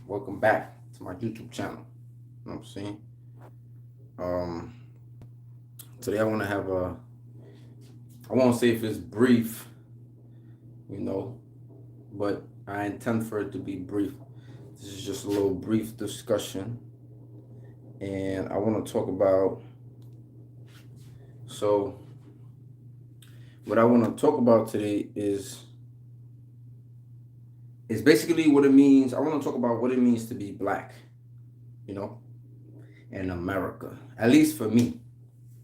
Welcome back to my YouTube channel. You know what I'm saying? Um, Today I want to have I won't say if it's brief, you know, but I intend for it to be brief. This is just a little brief discussion, and I want to talk about. So, what I want to talk about today is basically what it means. I want to talk about what it means to be black, you know, in America. At least for me.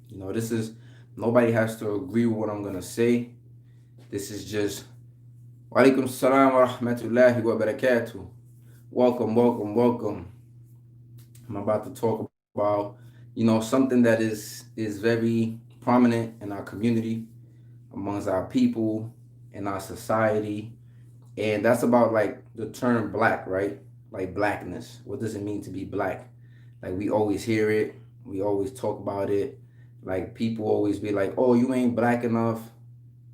This is nobody has to agree with what I'm gonna say. This is just Walaikum salam wa rahmatullahi wa barakatuh. Welcome, welcome, welcome. I'm about to talk about, something that is very prominent in our community, amongst our people, in our society. And that's about like the term black, right? Like blackness. What does it mean to be black? Like we always hear it, we always talk about it. Like people always be like, "Oh, you ain't black enough,"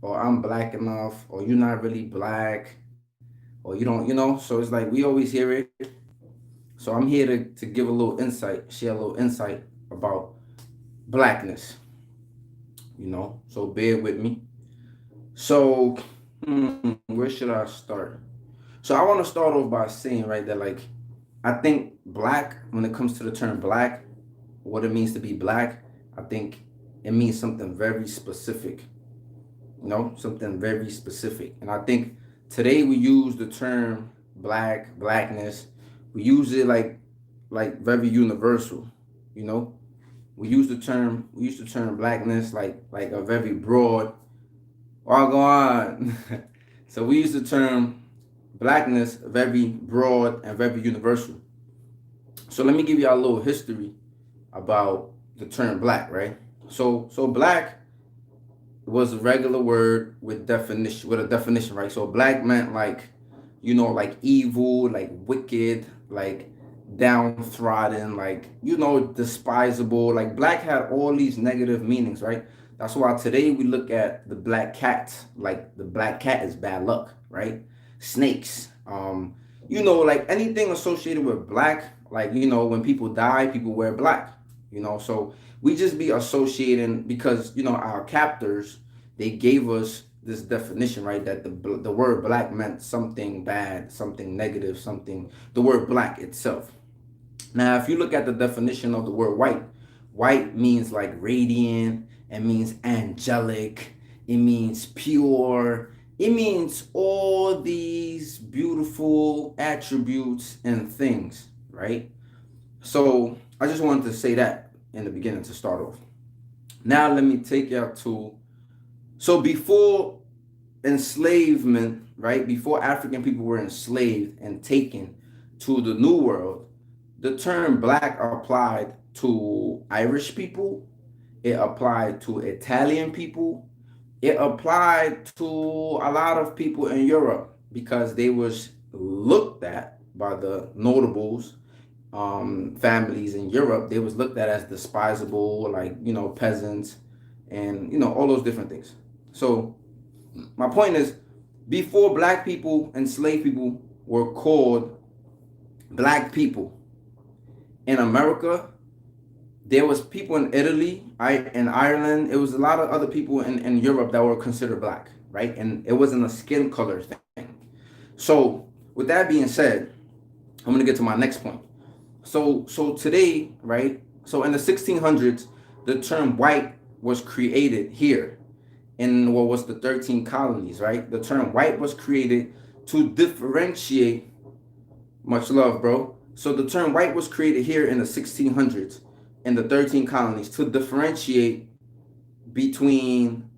or "I'm black enough," or "You're not really black," or "You don't," So it's like we always hear it. So I'm here to give a little insight, share a little insight about blackness. So bear with me. So, where should I start? So I want to start off by saying, right, that like I think black, when it comes to the term black, what it means to be black, I think it means something very specific. Something very specific. And I think today we use the term blackness. We use it like very universal. You know, we use the term blackness like a very broad. All go on. So we use the term blackness very broad and very universal. So let me give you a little history about the term black, right? So black was a regular word with a definition, right? So black meant like evil, like wicked, like downtrodden, like despisable. Like black had all these negative meanings, right? That's why today we look at the black cat, like the black cat is bad luck, right? Snakes, like anything associated with black, like when people die, people wear black, so we just be associating because our captors, they gave us this definition, right? That the word black meant something bad, something negative, something. The word black itself. Now, if you look at the definition of the word white, white means like radiant. It means angelic. It means pure. It means all these beautiful attributes and things, right? So I just wanted to say that in the beginning to start off. Now let me take you to so before enslavement, right? Before African people were enslaved and taken to the New World, the term black applied to Irish people, it applied to Italian people, it applied to a lot of people in Europe because they was looked at by the notables, families in Europe. They was looked at as despisable, like peasants, and all those different things. So my point is, before black people, enslaved people were called black people in America, there was people in Italy, in Ireland. It was a lot of other people in Europe that were considered black, right? And it wasn't a skin color thing. So with that being said, I'm gonna get to my next point. So today, right? So in the 1600s, the term white was created here in what was the 13 colonies, right? The term white was created to differentiate. Much love, bro. So the term white was created here in the 1600s in the 13 colonies to differentiate between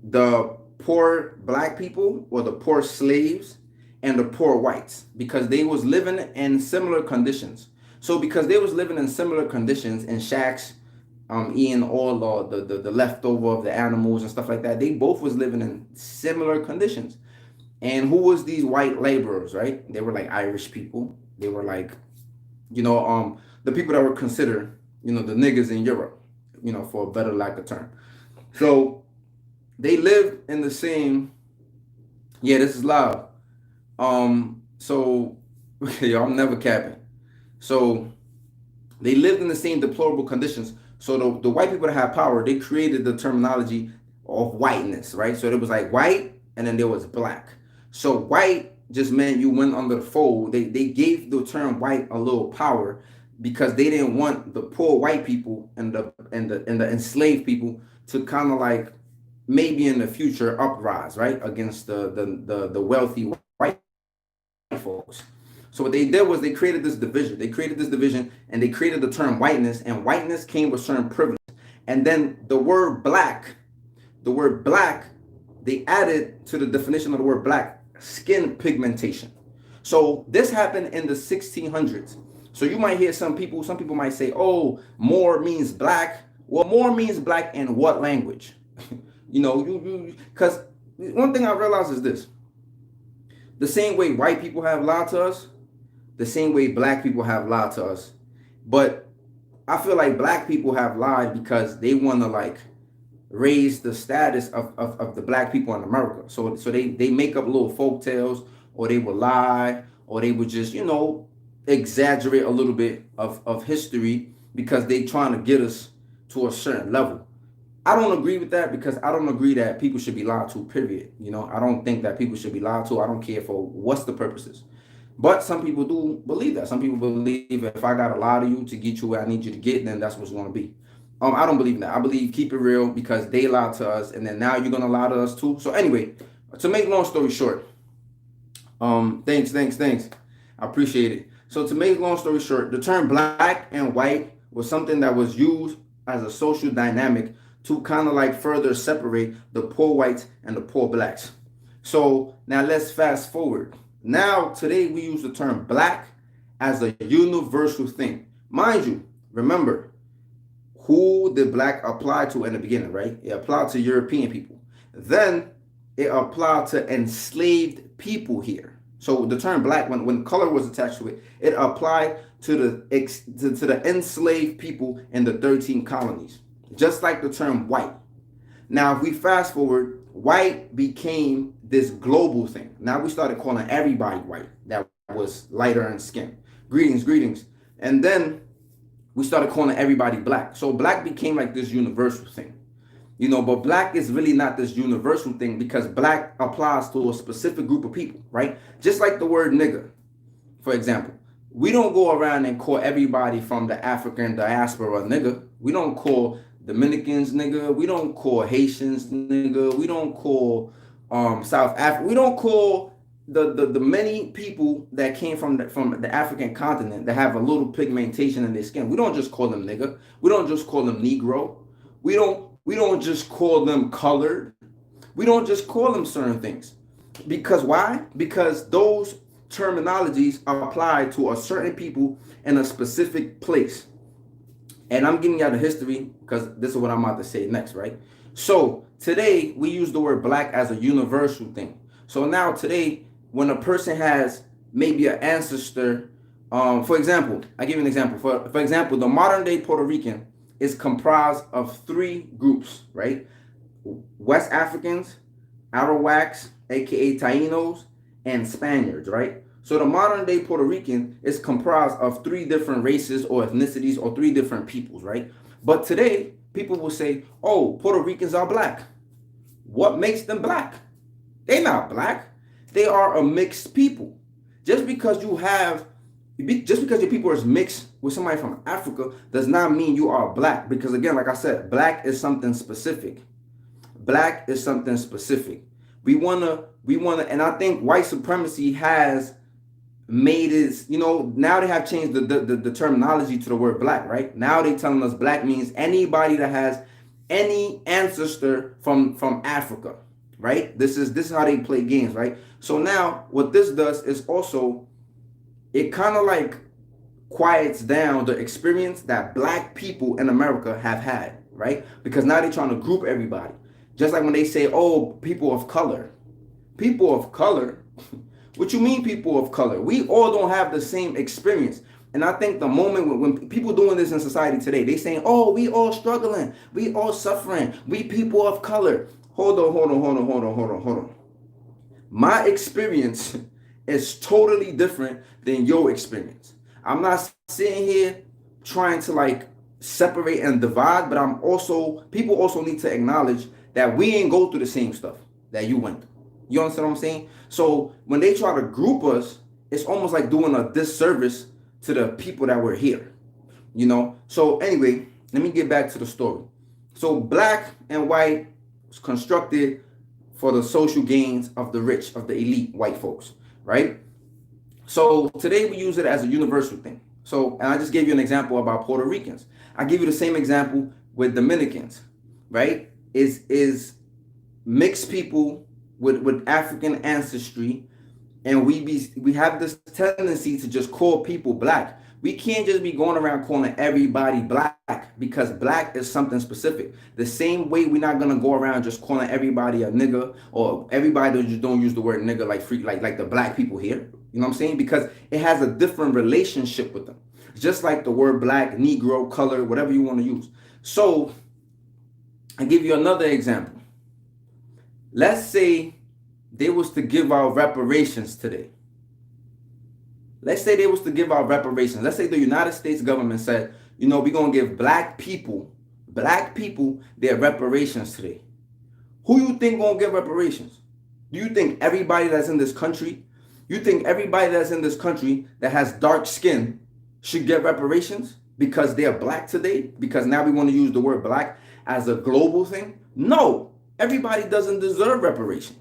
the poor black people or the poor slaves and the poor whites because they was living in similar conditions. So because they was living in similar conditions in shacks, eating all the leftover of the animals and stuff like that, they both was living in similar conditions. And who was these white laborers, right? They were like Irish people. They were like, the people that were considered, the niggas in Europe, for a better lack of term. So they lived in the same. Yeah, this is loud. So Yo, I'm never capping. So they lived in the same deplorable conditions. So the white people that had power, they created the terminology of whiteness, right? So it was like white, and then there was black. So white just meant you went under the fold. They gave the term white a little power because they didn't want the poor white people and the enslaved people to kind of like maybe in the future uprise, right, against the wealthy white folks. So what they did was they created this division. They created this division and they created the term whiteness, and whiteness came with certain privilege. And then the word black, they added to the definition of the word black skin pigmentation. So this happened in the 1600s. So you might hear some people might say, oh, more means black. Well, more means black in what language? Because one thing I realized is this: the same way white people have lied to us, the same way black people have lied to us. But I feel like black people have lied because they want to like raise the status of the black people in America. So they make up little folk tales, or they will lie, or they would just, exaggerate a little bit of history because they trying to get us to a certain level. I don't agree with that because I don't agree that people should be lied to, period. I don't think that people should be lied to. I don't care for what's the purposes. But some people do believe that. Some people believe if I gotta lie to you to get you where I need you to get, then that's what's gonna be. I don't believe in that. I believe keep it real because they lied to us, and then now you're gonna lie to us too. So anyway, to make long story short, thanks. I appreciate it. So to make long story short, the term black and white was something that was used as a social dynamic to kind of like further separate the poor whites and the poor blacks. So now let's fast forward. Now today we use the term black as a universal thing. Mind you, remember, who did black apply to in the beginning, right? It applied to European people. Then it applied to enslaved people here. So the term black, when color was attached to it, it applied to the enslaved people in the 13 colonies, just like the term white. Now, if we fast forward, white became this global thing. Now we started calling everybody white that was lighter in skin. Greetings. And then we started calling everybody black. So black became like this universal thing. But black is really not this universal thing because black applies to a specific group of people, right? Just like the word nigger, for example. We don't go around and call everybody from the African diaspora nigger. We don't call Dominicans nigger. We don't call Haitians nigger. We don't call South Africa. We don't call the many people that came from the African continent that have a little pigmentation in their skin. We don't just call them nigger. We don't just call them Negro. We don't just call them colored. We don't just call them certain things. Because why? Because those terminologies are applied to a certain people in a specific place. And I'm giving you the history because this is what I'm about to say next, right? So today we use the word black as a universal thing. So now today, when a person has maybe an ancestor, for example, I give you an example. For example, the modern day Puerto Rican is comprised of three groups, right? West Africans, Arawaks, aka Tainos, and Spaniards, right? So the modern day Puerto Rican is comprised of three different races or ethnicities or three different peoples, right? But today, people will say, oh, Puerto Ricans are black. What makes them black? They're not black. They are a mixed people. Just because your people is mixed with somebody from Africa does not mean you are black. Because again, like I said, black is something specific. Black is something specific. We wanna, and I think white supremacy has made it, now they have changed the terminology to the word black, right? Now they telling us black means anybody that has any ancestor from Africa, right? This is how they play games, right? So now what this does is also, it kind of like quiets down the experience that black people in America have had, right? Because now they're trying to group everybody. Just like when they say, oh, people of color. People of color? What you mean people of color? We all don't have the same experience. And I think the moment when people doing this in society today, they saying, oh, we all struggling. We all suffering. We people of color. Hold on. My experience is totally different than your experience. I'm not sitting here trying to like separate and divide, but I'm also people also need to acknowledge that we ain't go through the same stuff that you went through. You understand what I'm saying? So when they try to group us, it's almost like doing a disservice to the people that were here. You know? So anyway, let me get back to the story. So black and white was constructed for the social gains of the rich, of the elite white folks, right? So today we use it as a universal thing. So, and I just gave you an example about Puerto Ricans. I give you the same example with Dominicans, right? Is mixed people with African ancestry, and we have this tendency to just call people black. We can't just be going around calling everybody black because black is something specific. The same way we're not gonna go around just calling everybody a nigga or everybody just don't use the word nigga like freak like the black people here. You know what I'm saying? Because it has a different relationship with them. Just like the word black, Negro, color, whatever you want to use. So I give you another example. Let's say they was to give out reparations today. Let's say they was to give out reparations. Let's say the United States government said, you know, we're going to give black people their reparations today. Who you think going to get reparations? Do you think everybody that's in this country, you think everybody that's in this country that has dark skin should get reparations because they're black today? Because now we want to use the word black as a global thing? No, everybody doesn't deserve reparation.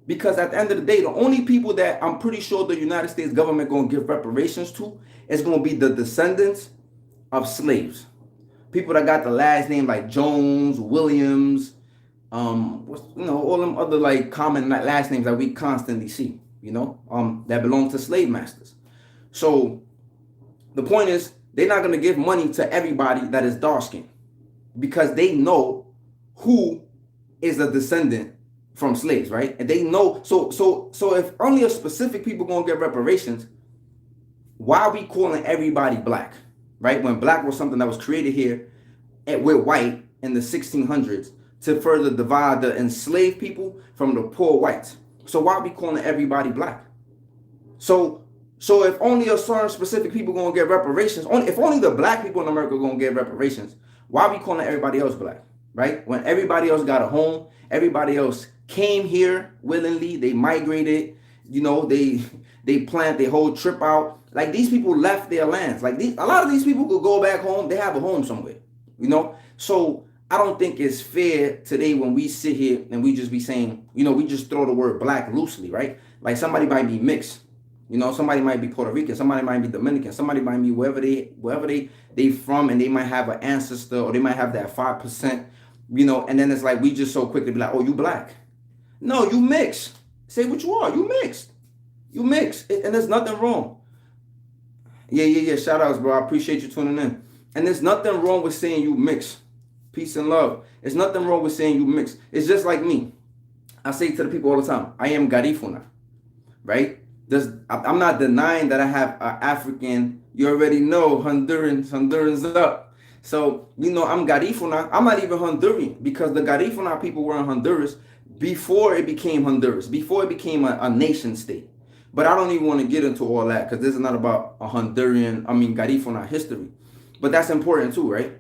Because at the end of the day, the only people that I'm pretty sure the United States government going to give reparations to is going to be the descendants of slaves. People that got the last name like Jones, Williams, all them other like common last names that we constantly see, that belong to slave masters. So the point is, they're not going to give money to everybody that is dark skinned because they know who is a descendant from slaves, right? And they know, so if only a specific people gonna get reparations, why are we calling everybody black, right? When black was something that was created here with white in the 1600s to further divide the enslaved people from the poor whites. So why are we calling everybody black? So if only a certain specific people gonna get reparations, if only the black people in America gonna get reparations, why are we calling everybody else black, right? When everybody else got a home, everybody else came here willingly, they migrated, they planned their whole trip out. Like these people left their lands. Like a lot of these people could go back home, they have a home somewhere, So I don't think it's fair today when we sit here and we just be saying, we just throw the word black loosely, right? Like somebody might be mixed, somebody might be Puerto Rican, somebody might be Dominican, somebody might be wherever they from, and they might have an ancestor or they might have that 5%, and then it's like we just so quick to be like, oh, you black. No, you mix. Say what you are. You mixed. You mixed. And there's nothing wrong. Yeah. Shout outs, bro. I appreciate you tuning in. And there's nothing wrong with saying you mix. Peace and love. There's nothing wrong with saying you mix. It's just like me. I say to the people all the time, I am Garifuna. Right? I'm not denying that I have African, you already know, Hondurans up. So, I'm Garifuna. I'm not even Honduran because the Garifuna people were in Honduras before it became Honduras, before it became a nation state. But I don't even want to get into all that because this is not about Garifuna history. But that's important too, right?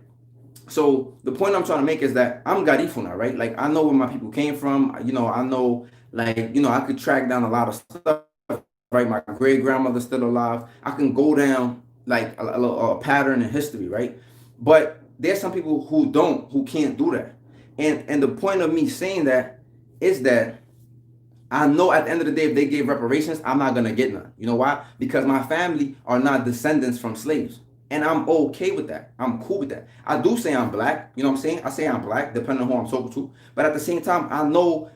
So the point I'm trying to make is that I'm Garifuna, right? Like I know where my people came from. I know, I could track down a lot of stuff, right? My great grandmother's still alive. I can go down like a pattern in history, right? But there's some people who can't do that. And the point of me saying that is that I know at the end of the day, if they gave reparations, I'm not going to get none. You know why? Because my family are not descendants from slaves. And I'm okay with that. I'm cool with that. I do say I'm black. You know what I'm saying? I say I'm black, depending on who I'm talking to. But at the same time, I know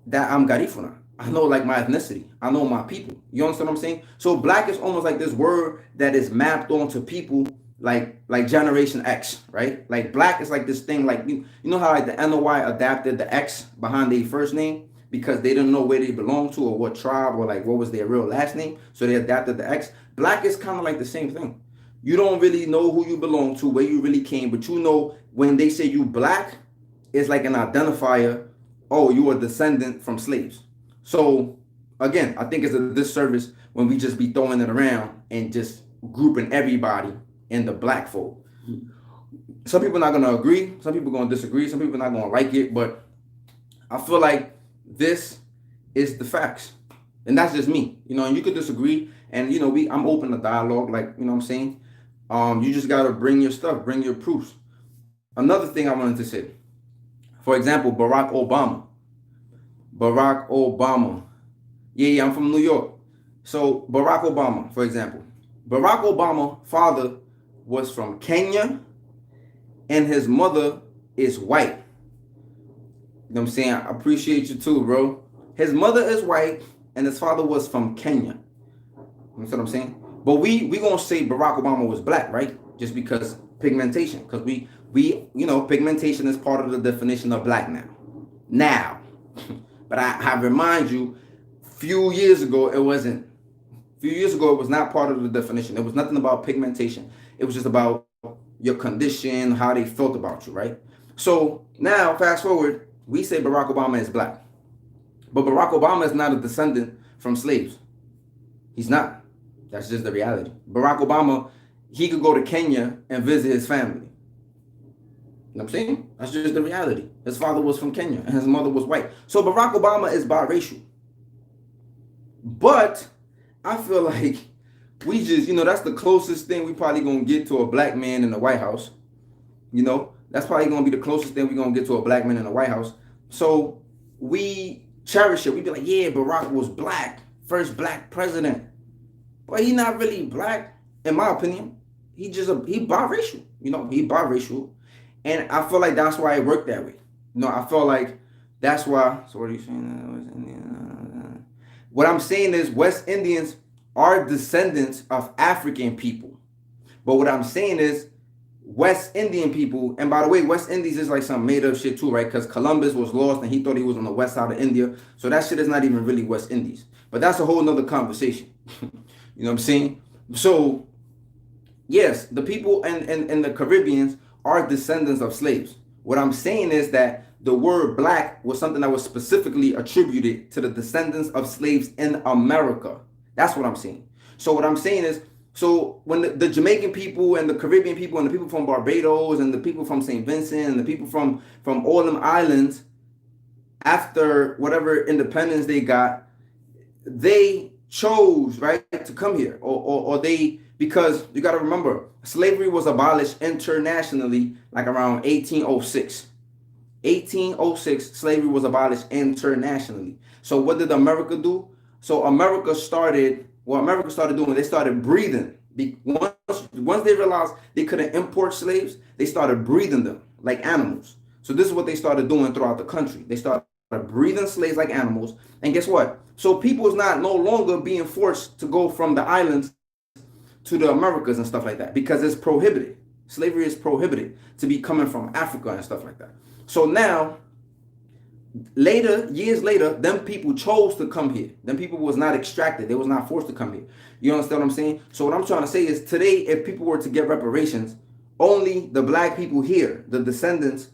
that I'm Garifuna. I know like my ethnicity. I know my people. You understand what I'm saying? So black is almost like this word that is mapped onto people like Generation X, right? Like black is like this thing, like you know how like the NOI adapted the X behind their first name because they didn't know where they belonged to or what tribe or like what was their real last name, so they adapted the X. Black is kind of like the same thing. You don't really know who you belong to, where you really came, but when they say you black, it's like an identifier. Oh, you are a descendant from slaves. So again, I think it's a disservice when we just be throwing it around and just grouping everybody in the black fold. Some people are not gonna agree, some people are gonna disagree, some people are not gonna like it, but I feel like this is the facts. And that's just me. And you could disagree. And I'm open to dialogue, like, what I'm saying? You just gotta bring your stuff, bring your proofs. Another thing I wanted to say, for example, Barack Obama. Barack Obama. Yeah, I'm from New York. So Barack Obama, for example. Barack Obama father was from Kenya and his mother is white. You know what I'm saying? I appreciate you too, bro. His mother is white and his father was from Kenya. You know what I'm saying? But we gonna say Barack Obama was black, right? Just because pigmentation. Because we pigmentation is part of the definition of black now. Now. But I remind you, few years ago it wasn't. Few years ago it was not part of the definition. It was nothing about pigmentation. It was just about your condition, how they felt about you, right? So now, fast forward, we say Barack Obama is black. But Barack Obama is not a descendant from slaves. He's not. That's just the reality. Barack Obama, he could go to Kenya and visit his family. You know what I'm saying? That's just the reality. His father was from Kenya and his mother was white. So Barack Obama is biracial. But I feel like we just, that's the closest thing we probably gonna get to a black man in the White House. That's probably gonna be the closest thing we're gonna get to a black man in the White House. So we cherish it. We be like, yeah, Barack was black, first black president. But he not really black, in my opinion. He biracial. He biracial. And I feel like that's why it worked that way. I feel like that's why. So what are you saying? What I'm saying is West Indians are descendants of African people. But what I'm saying is West Indian people, and by the way, West Indies is like some made up shit too, right? Because Columbus was lost and he thought he was on the west side of India. So that shit is not even really West Indies. But that's a whole nother conversation. You know what I'm saying? So, yes, the people and the Caribbeans are descendants of slaves. What I'm saying is that the word black was something that was specifically attributed to the descendants of slaves in America. That's what I'm saying. So what I'm saying is, so when the Jamaican people and the Caribbean people and the people from Barbados and the people from St. Vincent and the people from all them islands, after whatever independence they got, they chose, right, to come here. Or they, because you got to remember, slavery was abolished internationally like around 1806. 1806, slavery was abolished internationally. So what did America do? So America started doing, they started breeding. Once they realized they couldn't import slaves, they started breeding them like animals. So this is what they started doing throughout the country. They started breeding slaves like animals. And guess what? So people is no longer being forced to go from the islands to the Americas and stuff like that because it's prohibited. Slavery is prohibited to be coming from Africa and stuff like that. So now, years later, them people chose to come here. Them people was not extracted. They was not forced to come here. You understand what I'm saying? So what I'm trying to say is today, if people were to get reparations, only the black people here, the descendants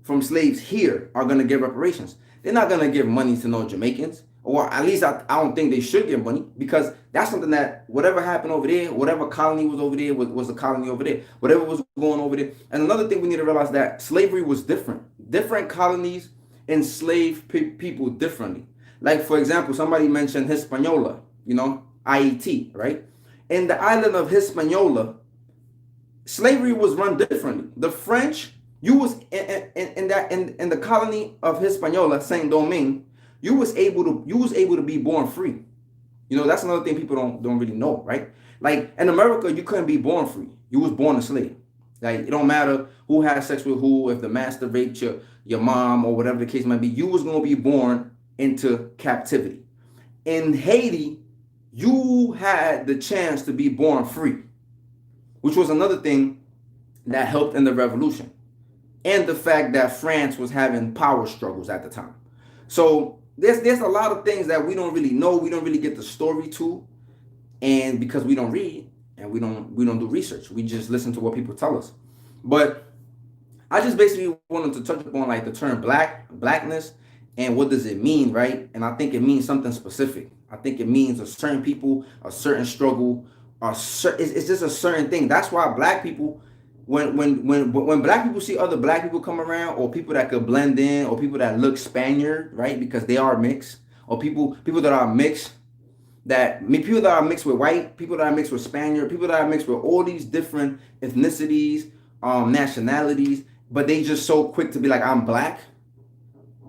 from slaves here, are going to get reparations. They're not going to give money to no Jamaicans. Or at least I don't think they should give money, because that's something that whatever happened over there, whatever colony was over there was a colony over there, whatever was going over there. And another thing we need to realize that slavery was different. Different colonies enslaved people differently. Like, for example, somebody mentioned Hispaniola, IET, right? In the island of Hispaniola, slavery was run differently. The French, you was in the colony of Hispaniola, Saint Domingue, you was able to be born free. That's another thing people don't really know, right? Like in America, you couldn't be born free. You was born a slave. Like it don't matter who had sex with who, if the master raped your mom or whatever the case might be, you was gonna be born into captivity. In Haiti, you had the chance to be born free, which was another thing that helped in the revolution. And the fact that France was having power struggles at the time. So there's a lot of things that we don't really know. We don't really get the story to, and because we don't read and we don't do research, we just listen to what people tell us. But I just basically wanted to touch upon like the term blackness and what does it mean, right? And I think it means something specific. I think it means a certain people, a certain struggle, it's just a certain thing. That's why black people, when black people see other black people come around, or people that could blend in, or people that look Spaniard, right? Because they are mixed, or people that are mixed, people that are mixed with white, people that are mixed with Spaniard, people that are mixed with all these different ethnicities, nationalities, but they just so quick to be like, I'm black.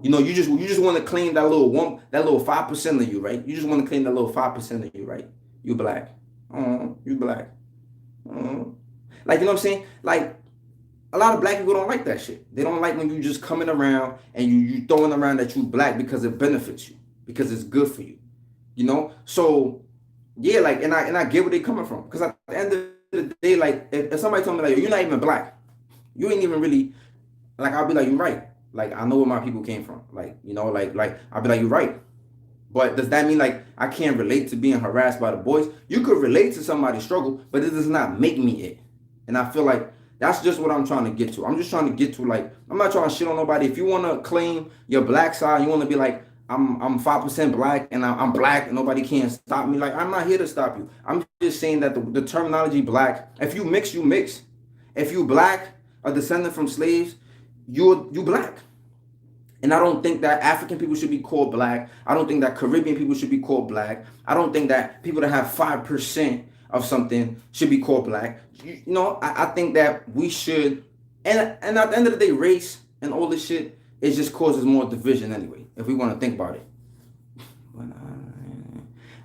You know, you just want to claim that little 5% of you, right? You just want to claim that little 5% of you, right? You black. You black. Like, you know what I'm saying? Like, a lot of black people don't like that shit. They don't like when you just coming around and you throwing around that you black because it benefits you, because it's good for you. You know? So yeah, like, and I get where they coming from. Because at the end of the day, like, if somebody told me like, you're not even black, you ain't even really, like, I'll be like, you're right. Like, I know where my people came from. Like, you know, like I'll be like, you're right. But does that mean like I can't relate to being harassed by the boys? You could relate to somebody's struggle, but it does not make me it. And I feel like that's just what I'm trying to get to. I'm just trying to get to, like, I'm not trying to shit on nobody. If you want to claim your black side, you want to be like, I'm 5% black and I'm black and nobody can stop me. Like, I'm not here to stop you. I'm just saying that the terminology black, if you mix, you mix. If you black, a descendant from slaves, you black. And I don't think that African people should be called black. I don't think that Caribbean people should be called black. I don't think that people that have 5% of something should be called black. You know, I think that we should, and at the end of the day, race and all this shit, it just causes more division anyway, if we want to think about it.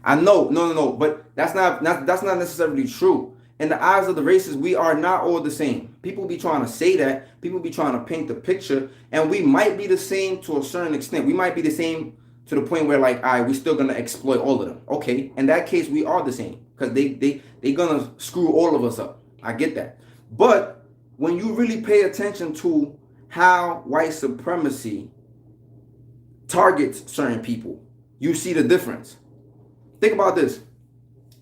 I know, no, but that's not necessarily true. In the eyes of the races, we are not all the same. People be trying to say that. People be trying to paint the picture. And we might be the same to a certain extent. We might be the same to the point where, like, all right, we're still going to exploit all of them. Okay, in that case, we are the same. Because they going to screw all of us up. I get that. But when you really pay attention to how white supremacy targets certain people, you see the difference. Think about this.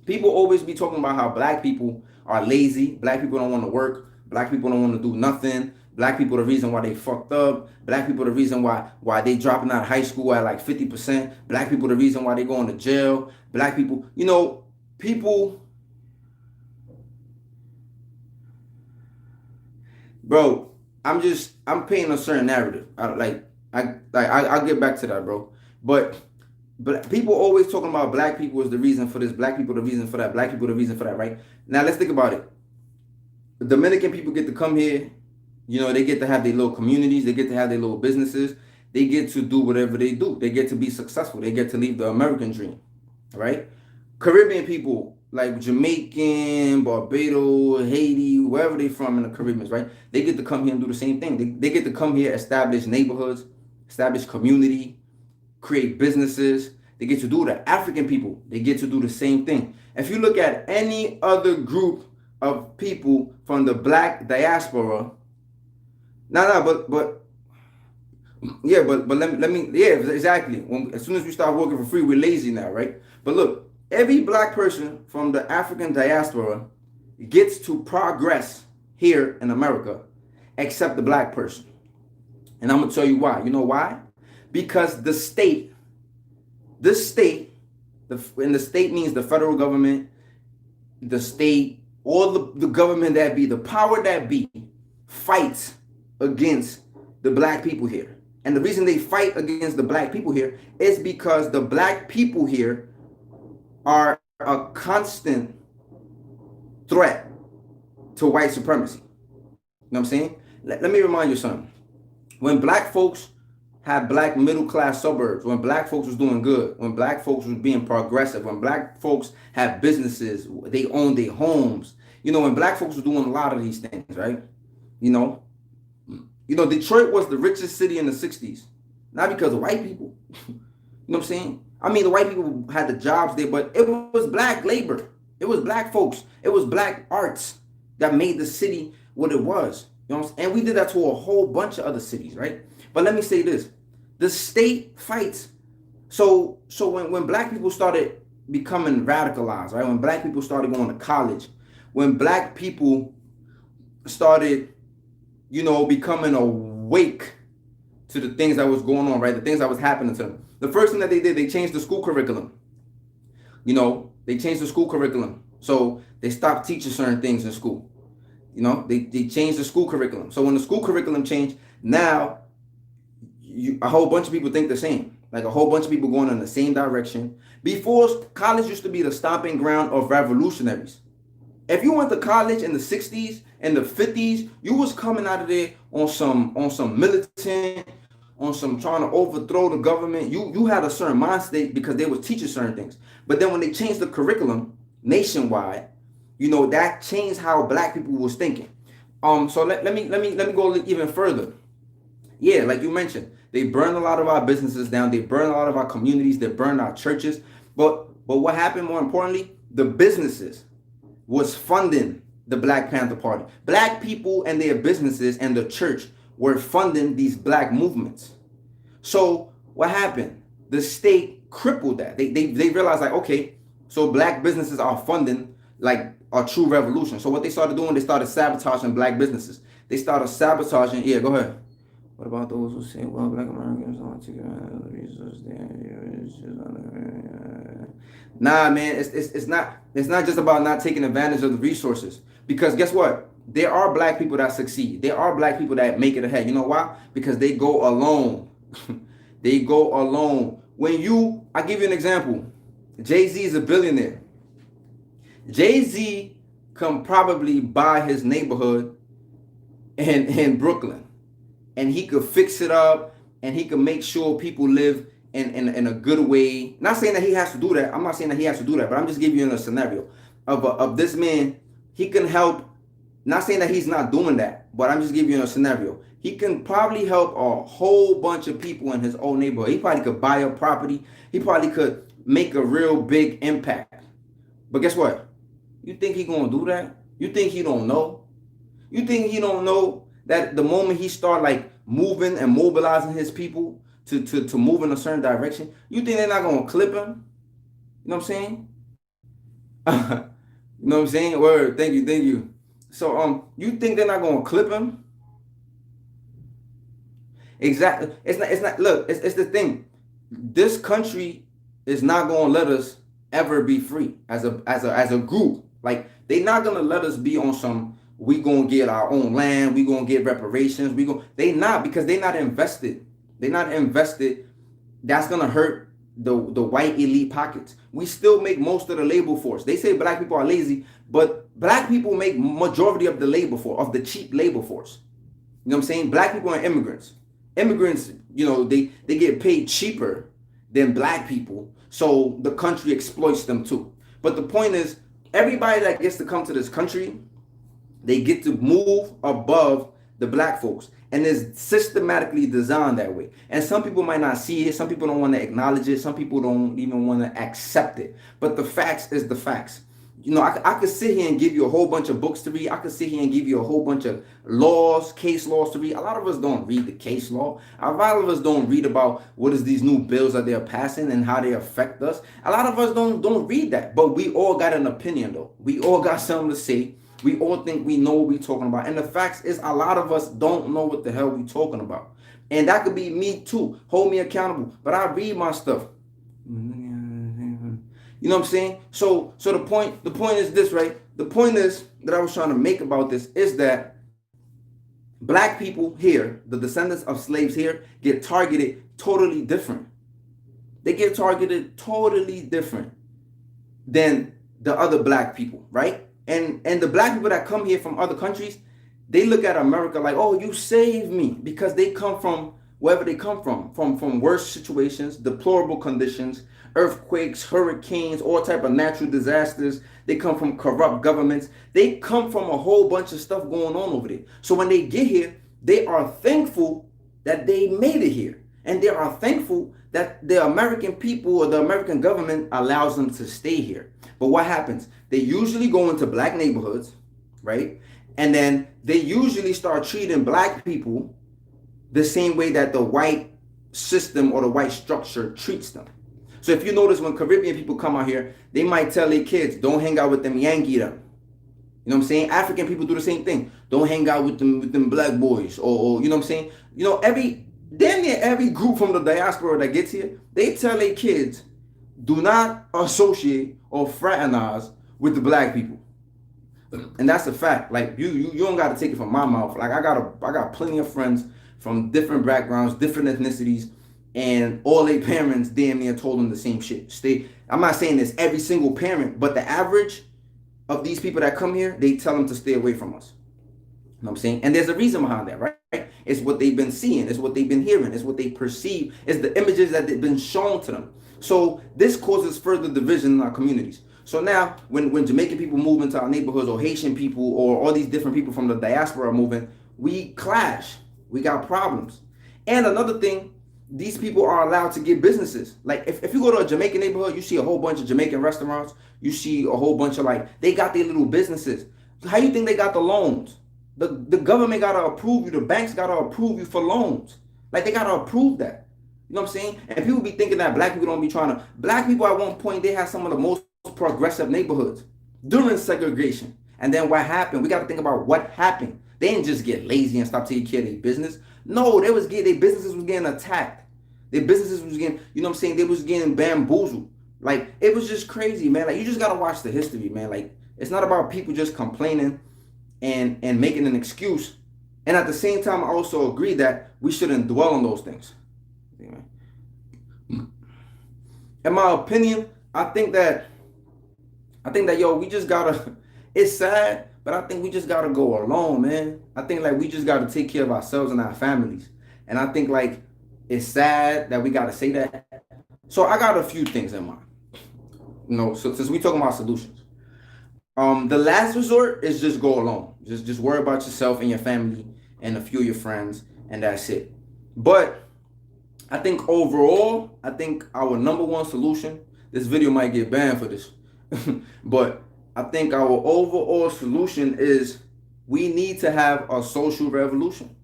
People always be talking about how black people are lazy. Black people don't want to work. Black people don't want to do nothing. Black people the reason why they fucked up. Black people the reason why they dropping out of high school at like 50%. Black people the reason why they going to jail. Black people, you know, people. Bro, I'm painting a certain narrative. I'll get back to that, bro. But people always talking about black people is the reason for this, black people the reason for that, black people the reason for that, right? Now let's think about it. The Dominican people get to come here, you know, they get to have their little communities, they get to have their little businesses, they get to do whatever they do, they get to be successful, they get to live the American dream, right? Caribbean people, like Jamaican, Barbados, Haiti, wherever they from in the Caribbean, right? They get to come here and do the same thing. They get to come here, establish neighborhoods, establish community, create businesses. They get to do that. African people, they get to do the same thing. If you look at any other group of people from the black diaspora, but let me yeah, exactly. As soon as we start working for free, we're lazy now, right? But look, every black person from the African diaspora gets to progress here in America, except the black person. And I'm gonna tell you why. You know why? Because the state, and the state means the federal government, the state, all the government that be, the power that be, fights against the black people here. And the reason they fight against the black people here is because the black people here are a constant threat to white supremacy. You know what I'm saying? Let me remind you something. When black folks had black middle class suburbs, when black folks was doing good, when black folks was being progressive, when black folks had businesses, they owned their homes, you know, when black folks was doing a lot of these things, right? You know, Detroit was the richest city in the 60s, not because of white people. You know what I'm saying? I mean, the white people had the jobs there, but it was black labor. It was black folks. It was black arts that made the city what it was. You know what I'm saying? And we did that to a whole bunch of other cities, right? But let me say this. The state fights. So when black people started becoming radicalized, right? When black people started going to college, when black people started, you know, becoming awake to the things that was going on, right? The things that was happening to them. The first thing that they did, they changed the school curriculum. They changed the school curriculum. So they stopped teaching certain things in school. They changed the school curriculum. So when the school curriculum changed, now a whole bunch of people think the same. Like a whole bunch of people going in the same direction. Before, college used to be the stomping ground of revolutionaries. If you went to college in the 60s and the 50s, you was coming out of there on some militant, on some trying to overthrow the government. You had a certain mind state because they was teaching certain things. But then when they changed the curriculum nationwide, that changed how black people was thinking. So let me go even further. Yeah, like you mentioned, they burned a lot of our businesses down. They burned a lot of our communities. They burned our churches. But what happened more importantly, the businesses was funding the Black Panther Party. Black people and their businesses and the church were funding these black movements. So what happened? The state crippled that. They realized like, okay, so black businesses are funding like a true revolution. So what they started doing, they started sabotaging black businesses. They started sabotaging. Yeah, go ahead. What about those who say, well, black Americans don't take the resources? Nah, man, it's not just about not taking advantage of the resources. Because guess what? There are black people that succeed. There are black people that make it ahead. You know why? Because they go alone. They go alone. I give you an example. Jay-Z is a billionaire. Jay-Z can probably buy his neighborhood in Brooklyn. And he could fix it up, and he could make sure people live in a good way. Not saying that he has to do that. I'm not saying that he has to do that, but I'm just giving you a scenario of this man. He can help. Not saying that he's not doing that, but I'm just giving you a scenario. He can probably help a whole bunch of people in his own neighborhood. He probably could buy a property. He probably could make a real big impact. But guess what? You think he gonna do that? You think he don't know? You think he don't know that the moment he start like moving and mobilizing his people to move in a certain direction, you think they're not gonna clip him? You know what I'm saying? You know what I'm saying? Word. Thank you. So you think they're not gonna clip him? Exactly. It's not. Look, it's the thing. This country is not gonna let us ever be free as a group. Like they're not gonna let us be on some. We gonna get our own land. We gonna get reparations. They not, because they not invested. They not invested. That's gonna hurt the white elite pockets. We still make most of the labor force. They say black people are lazy, but black people make majority of the labor force, of the cheap labor force. You know what I'm saying? Black people are immigrants. Immigrants, they get paid cheaper than black people, so the country exploits them too. But the point is, everybody that gets to come to this country, they get to move above the black folks, and it's systematically designed that way. And some people might not see it. Some people don't want to acknowledge it. Some people don't even want to accept it. But the facts is the facts. I could sit here and give you a whole bunch of books to read. I could sit here and give you a whole bunch of case laws to read. A lot of us don't read the case law. A lot of us don't read about what is these new bills that they're passing and how they affect us. A lot of us don't read that. But we all got an opinion, though. We all got something to say. We all think we know what we're talking about. And the facts is, a lot of us don't know what the hell we're talking about. And that could be me too. Hold me accountable. But I read my stuff. You know what I'm saying? So the point is this, right? The point is that I was trying to make about this is that black people here, the descendants of slaves here, get targeted totally different. They get targeted totally different than the other black people, right? And the black people that come here from other countries, they look at America like, oh, you saved me, because they come from wherever they come from worse situations, deplorable conditions, earthquakes, hurricanes, all type of natural disasters. They come from corrupt governments. They come from a whole bunch of stuff going on over there. So when they get here, they are thankful that they made it here. And they are thankful that the American people or the American government allows them to stay here. But what happens? They usually go into black neighborhoods, right? And then they usually start treating black people the same way that the white system or the white structure treats them. So if you notice, when Caribbean people come out here, they might tell their kids, don't hang out with them Yankee them. You know what I'm saying? African people do the same thing. Don't hang out with them black boys, or you know what I'm saying? Damn near every group from the diaspora that gets here, they tell their kids, do not associate or fraternize with the black people. And that's a fact. Like you don't got to take it from my mouth. Like I got plenty of friends from different backgrounds, different ethnicities, and all their parents damn near told them the same shit. Stay. I'm not saying this every single parent, but the average of these people that come here, they tell them to stay away from us. You know what I'm saying? And there's a reason behind that, right? It's what they've been seeing, it's what they've been hearing, it's what they perceive, it's the images that they've been shown to them. So this causes further division in our communities. So now when Jamaican people move into our neighborhoods, or Haitian people, or all these different people from the diaspora are moving, we clash. We got problems. And another thing, these people are allowed to get businesses. Like if you go to a Jamaican neighborhood, you see a whole bunch of Jamaican restaurants, you see a whole bunch of, like, they got their little businesses. How you think they got the loans? The government gotta approve you, the banks gotta approve you for loans. Like, they gotta approve that. You know what I'm saying? And people be thinking that black people don't be trying to. Black people at one point, they had some of the most progressive neighborhoods during segregation. And then what happened? We got to think about what happened. They didn't just get lazy and stop taking care of their business. No, they was getting, their businesses was getting attacked. Their businesses was getting, you know what I'm saying? They was getting bamboozled. Like, it was just crazy, man. Like, you just gotta watch the history, man. Like, it's not about people just complaining and making an excuse. And at the same time, I also agree that we shouldn't dwell on those things. In my opinion, I think that yo, we just gotta. It's sad, but I think we just gotta go alone, man. I think, like, we just gotta take care of ourselves and our families. And I think, like, it's sad that we gotta say that. So I got a few things in mind. So since we talking about solutions, the last resort is just go alone. Just worry about yourself and your family and a few of your friends, and that's it. But I think overall, I think our number one solution. This video might get banned for this, but I think our overall solution is we need to have a social revolution,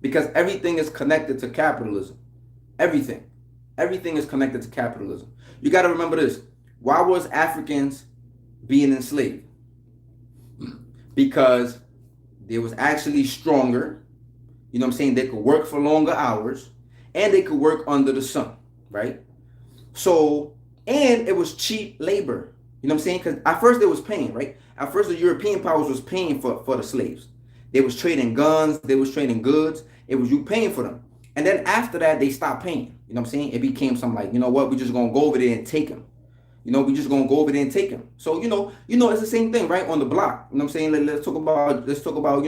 because everything is connected to capitalism. Everything. Everything is connected to capitalism. You got to remember this. Why was Africans being enslaved? Because they was actually stronger. You know what I'm saying? They could work for longer hours, and they could work under the sun, right? So, and it was cheap labor. You know what I'm saying? Because at first they was paying, right? At first the European powers was paying for the slaves. They was trading guns, they was trading goods. It was you paying for them. And then after that, they stopped paying. You know what I'm saying? It became something like, you know what, we just gonna go over there and take them. We just gonna go over there and take them. So, it's the same thing, right? On the block. You know what I'm saying? Let's talk about, let's talk about,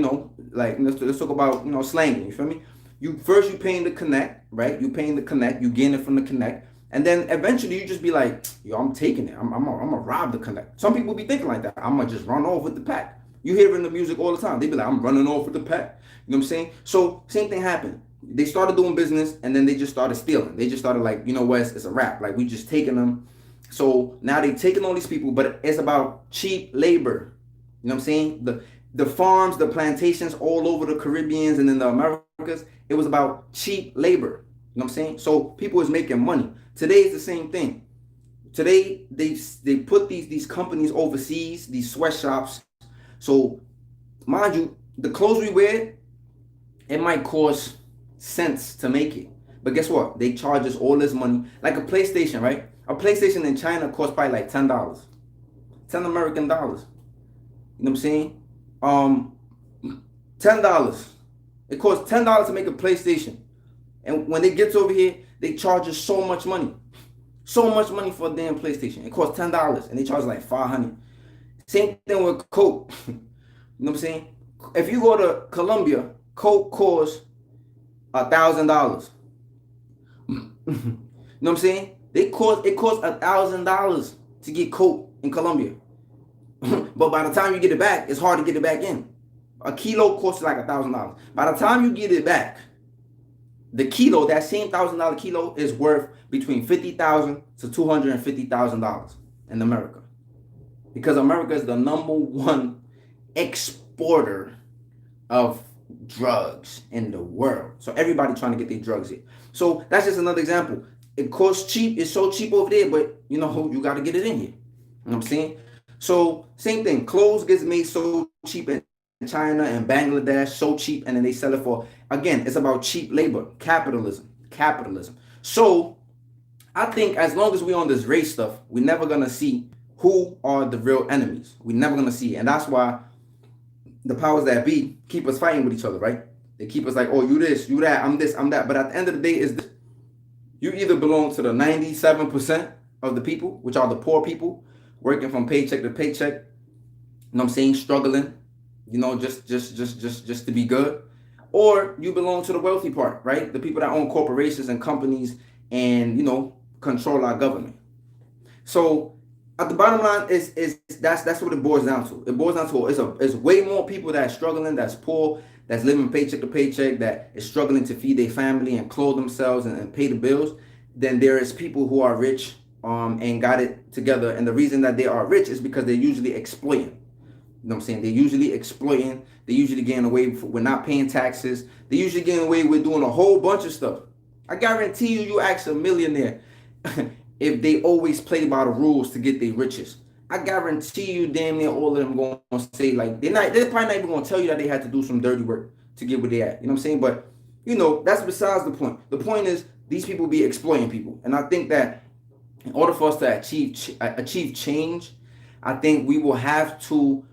slanging. You feel me? You paying to connect, right? You paying to connect, you getting it from the connect. And then eventually you just be like, yo, I'm taking it. I'm gonna rob the connect. Some people be thinking like that. I'm gonna just run off with the pack. You hear it in the music all the time. They be like, I'm running off with the pack. You know what I'm saying? So same thing happened. They started doing business, and then they just started stealing. They just started like, you know what? It's a wrap. Like, we just taking them. So now they taking all these people, but it's about cheap labor. You know what I'm saying? The farms, the plantations all over the Caribbeans and in the Americas, it was about cheap labor. You know what I'm saying? So people is making money. Today is the same thing. Today they put these companies overseas, these sweatshops. So mind you, the clothes we wear, it might cost cents to make it. But guess what? They charge us all this money. Like a PlayStation, right? A PlayStation in China costs probably like $10. 10 American dollars. You know what I'm saying? $10. It costs $10 to make a PlayStation. And when it gets over here, they charge us so much money. So much money for a damn PlayStation. It costs $10 and they charge like $500. Same thing with Coke. You know what I'm saying? If you go to Colombia, Coke costs $1,000. You know what I'm saying? It costs $1,000 to get Coke in Colombia. But by the time you get it back, it's hard to get it back in. A kilo costs like $1,000. By the time you get it back, the kilo, that same $1,000 kilo, is worth between $50,000 to $250,000 in America. Because America is the number one exporter of drugs in the world. So everybody trying to get their drugs here. So that's just another example. It costs cheap. It's so cheap over there, but you got to get it in here. You know what I'm saying? So same thing. Clothes gets made so cheap in China and Bangladesh, so cheap, and then they sell it for, again, it's about cheap labor. Capitalism. So I think as long as we on this race stuff, we're never gonna see who are the real enemies. We're never gonna see, and that's why the powers that be keep us fighting with each other, right? They keep us like, oh, you this, I'm that. But at the end of the day, is this: you either belong to the 97% of the people, which are the poor people, working from paycheck to paycheck. You know what I'm saying? Struggling, just to be good, or you belong to the wealthy part, right? The people that own corporations and companies and control our government. So at the bottom line is that's what it boils down to. It boils down to it's way more people that are struggling, that's poor, that's living paycheck to paycheck, that is struggling to feed their family and clothe themselves and pay the bills, than there is people who are rich and got it together. And the reason that they are rich is because they're usually exploiting. You know what I'm saying? They're usually exploiting. They're usually getting away with not paying taxes. They're usually getting away with doing a whole bunch of stuff. I guarantee you ask a millionaire if they always play by the rules to get their riches. I guarantee you damn near all of them going to say, like, they're probably not even going to tell you that they had to do some dirty work to get where they at. You know what I'm saying? But, that's besides the point. The point is these people be exploiting people. And I think that in order for us to achieve change, I think we will have to,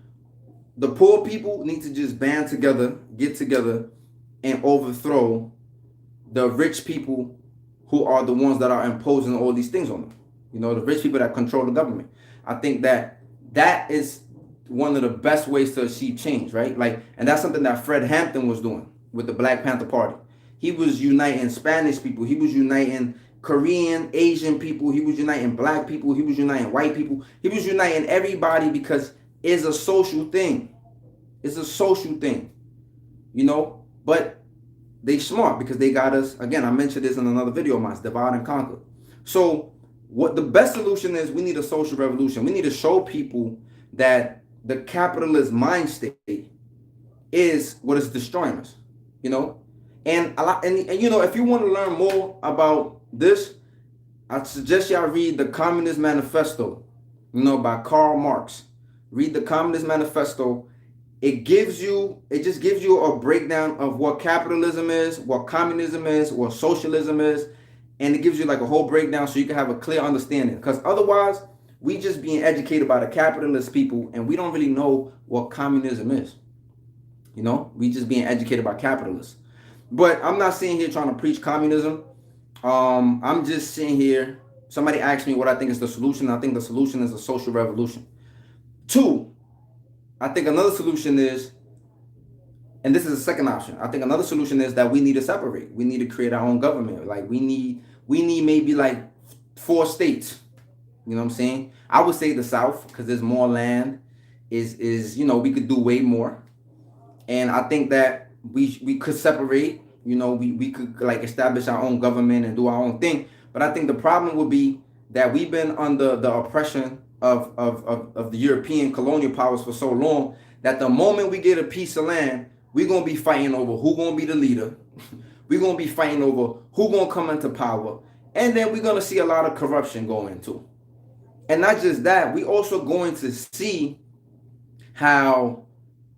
the poor people need to just band together, get together, and overthrow the rich people who are the ones that are imposing all these things on them. The rich people that control the government. I think that is one of the best ways to achieve change, right? And that's something that Fred Hampton was doing with the Black Panther Party. He was uniting Spanish people. He was uniting Korean, Asian people. He was uniting black people. He was uniting white people. He was uniting everybody because it's a social thing. It's a social thing, but they smart because they got us, again, I mentioned this in another video of mine, divide and conquer. So what the best solution is, we need a social revolution. We need to show people that the capitalist mind state is what is destroying us, And if you want to learn more about this, I suggest y'all read the Communist Manifesto, by Karl Marx. Read the Communist Manifesto. It just gives you a breakdown of what capitalism is, what communism is, what socialism is, and it gives you like a whole breakdown so you can have a clear understanding. Because otherwise, we just being educated by the capitalist people and we don't really know what communism is. We just being educated by capitalists. But I'm not sitting here trying to preach communism. I'm just sitting here. Somebody asked me what I think is the solution. I think the solution is a social revolution. 2, I think another solution is, and this is the second option, I think another solution is that we need to separate. We need to create our own government. Like we need maybe like 4 states. You know what I'm saying? I would say the South because there's more land. We could do way more. And I think that we could separate. We could like establish our own government and do our own thing. But I think the problem would be that we've been under the oppression of the European colonial powers for so long that the moment we get a piece of land, we're going to be fighting over who's going to be the leader. We're going to be fighting over who's going to come into power. And then we're going to see a lot of corruption going into. And not just that, we also going to see how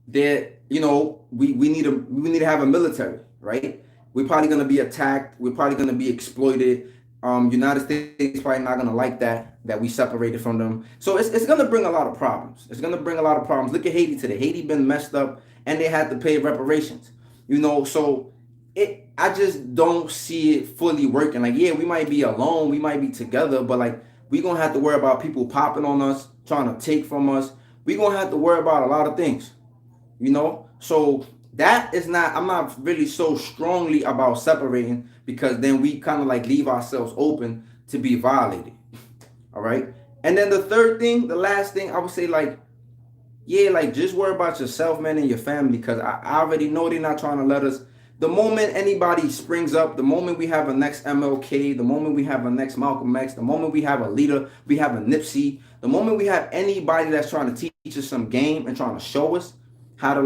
that, we need to have a military, right? We're probably going to be attacked. We're probably going to be exploited. United States probably not going to like that we separated from them. So it's going to bring a lot of problems. It's going to bring a lot of problems. Look at Haiti today. Haiti been messed up and they had to pay reparations. So I just don't see it fully working. Like, yeah, we might be alone. We might be together. But like, we're going to have to worry about people popping on us, trying to take from us. We're going to have to worry about a lot of things, So that is not, I'm not really so strongly about separating because then we kind of like leave ourselves open to be violated. All right. And then the third thing, the last thing, I would say just worry about yourself, man, and your family. Because I already know they're not trying to let us. The moment anybody springs up, the moment we have a next MLK, the moment we have a next Malcolm X, the moment we have a leader, we have a Nipsey, the moment we have anybody that's trying to teach us some game and trying to show us how to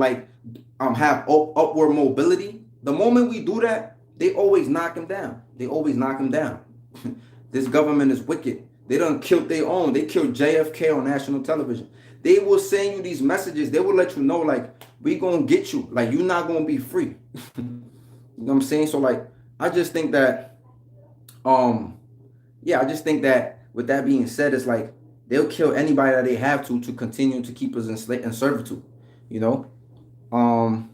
have upward mobility, the moment we do that, they always knock him down. This government is wicked. They done killed their own. They killed JFK on national television. They will send you these messages. They will let you know, like, we gonna get you. Like, you're not gonna be free. You know what I'm saying? So, like, I just think that yeah, I just think that with that being said, it's like they'll kill anybody that they have to continue to keep us in servitude. You know, um,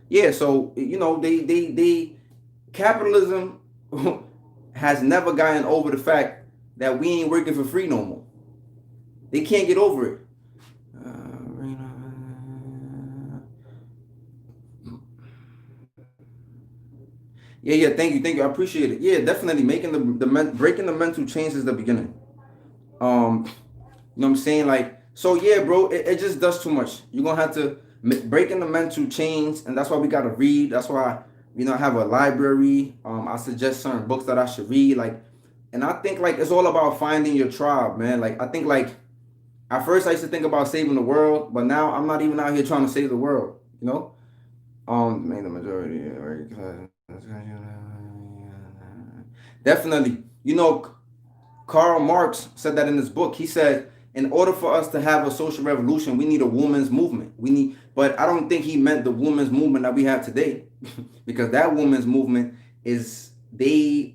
yeah. So they capitalism has never gotten over the fact that we ain't working for free no more. They can't get over it. Yeah, yeah. Thank you. I appreciate it. Yeah, definitely making breaking the mental change is the beginning. You know what I'm saying? Like, so yeah, bro, it just does too much. You're gonna have to breaking the mental chains, and that's why we gotta read. That's why I have a library. I suggest certain books that I should read. Like, and I think like it's all about finding your tribe, man. Like, I think like at first I used to think about saving the world, but now I'm not even out here trying to save the world. You know, make the majority right? Definitely. Karl Marx said that in his book. He said, in order for us to have a social revolution, we need a women's movement. But I don't think he meant the women's movement that we have today, because that women's movement I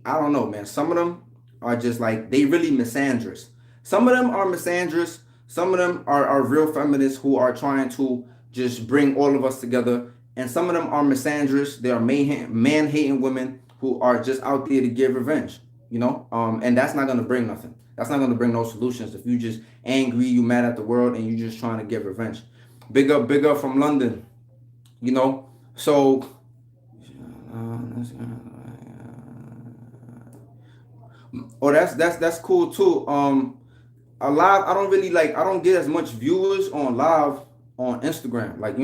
don't know, man. Some of them are just like, they really misandrous. Some of them are misandrous. Some of them are real feminists who are trying to just bring all of us together. And some of them are misandrous. They are man-hating women who are just out there to get revenge. And that's not gonna bring nothing. That's not gonna bring no solutions. If you just angry, you mad at the world, and you just trying to get revenge. Big up from London. So that's cool too. A live, I don't get as much viewers on live on Instagram. Like,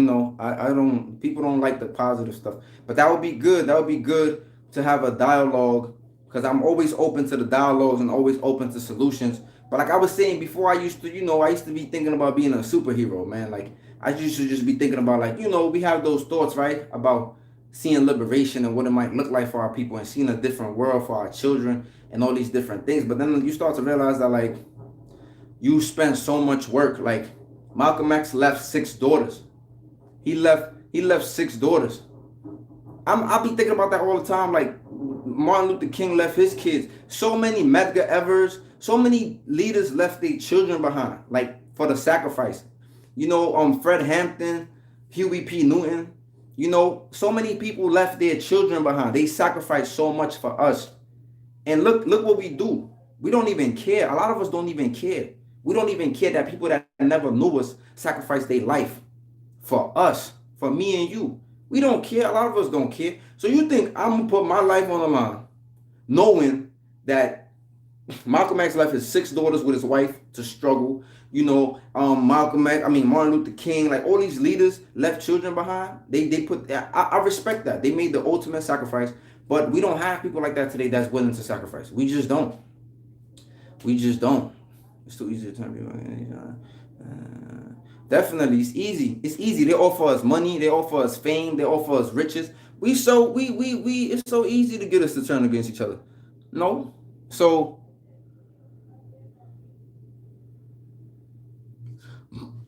I don't people don't like the positive stuff. But that would be good. That would be good to have a dialogue, because I'm always open to the dialogues and always open to solutions. But like I was saying before, I used to be thinking about being a superhero, man. Like, I used to just be thinking about, like, we have those thoughts, right? About seeing liberation and what it might look like for our people, and seeing a different world for our children and all these different things. But then you start to realize that, like, you spend so much work. Like, Malcolm X left 6 daughters. He left 6 daughters. I'll be thinking about that all the time. Like, Martin Luther King left his kids. So many Medgar Evers, so many leaders left their children behind, like, for the sacrifice. Fred Hampton, Huey P. Newton. So many people left their children behind. They sacrificed so much for us. And look what we do. We don't even care. A lot of us don't even care. We don't even care that people that never knew us sacrificed their life for us, for me and you. We don't care. A lot of us don't care. So you think I'm going to put my life on the line knowing that Malcolm X left his 6 daughters with his wife to struggle? Martin Luther King, like, all these leaders left children behind. I respect that. They made the ultimate sacrifice. But we don't have people like that today that's willing to sacrifice. We just don't. It's too easy to turn people. Definitely, it's easy. It's easy. They offer us money. They offer us fame. They offer us riches. It's so easy to get us to turn against each other. No. So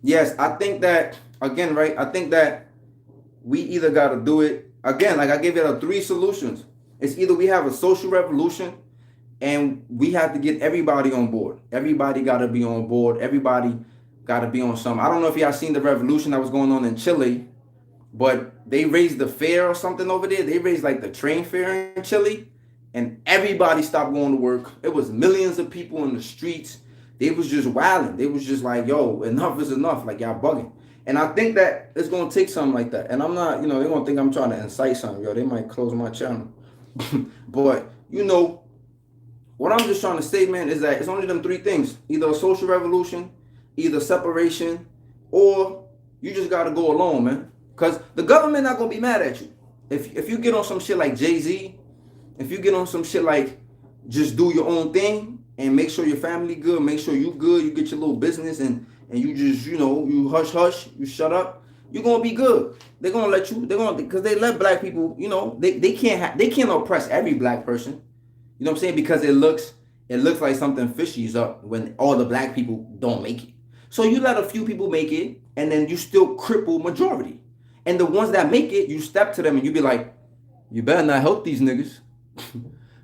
yes, I think that, again, right? I think that we either got to do it again. Like, I gave it 3 solutions. It's either we have a social revolution, and we have to get everybody on board. Everybody got to be on board. Everybody got to be on something. I don't know if y'all seen the revolution that was going on in Chile, but they raised the fare or something over there. They raised, like, the train fare in Chile, and everybody stopped going to work. It was millions of people in the streets. They was just wilding. They was just like, yo, enough is enough. Like, y'all bugging. And I think that it's going to take something like that. And I'm not, they're going to think I'm trying to incite something. Yo, they might close my channel. But, what I'm just trying to say, man, is that it's only them 3 things. Either a social revolution, either separation, or you just got to go alone, man. Because the government not going to be mad at you. If you get on some shit like Jay-Z, if you get on some shit like just do your own thing and make sure your family good, make sure you good, you get your little business, and you just, you hush, you shut up, you're going to be good. They're going to let you, because they let black people, they can't oppress every black person. You know what I'm saying? Because it looks like something fishy is up when all the black people don't make it. So you let a few people make it, and then you still cripple majority. And the ones that make it, you step to them and you be like, you better not help these niggas.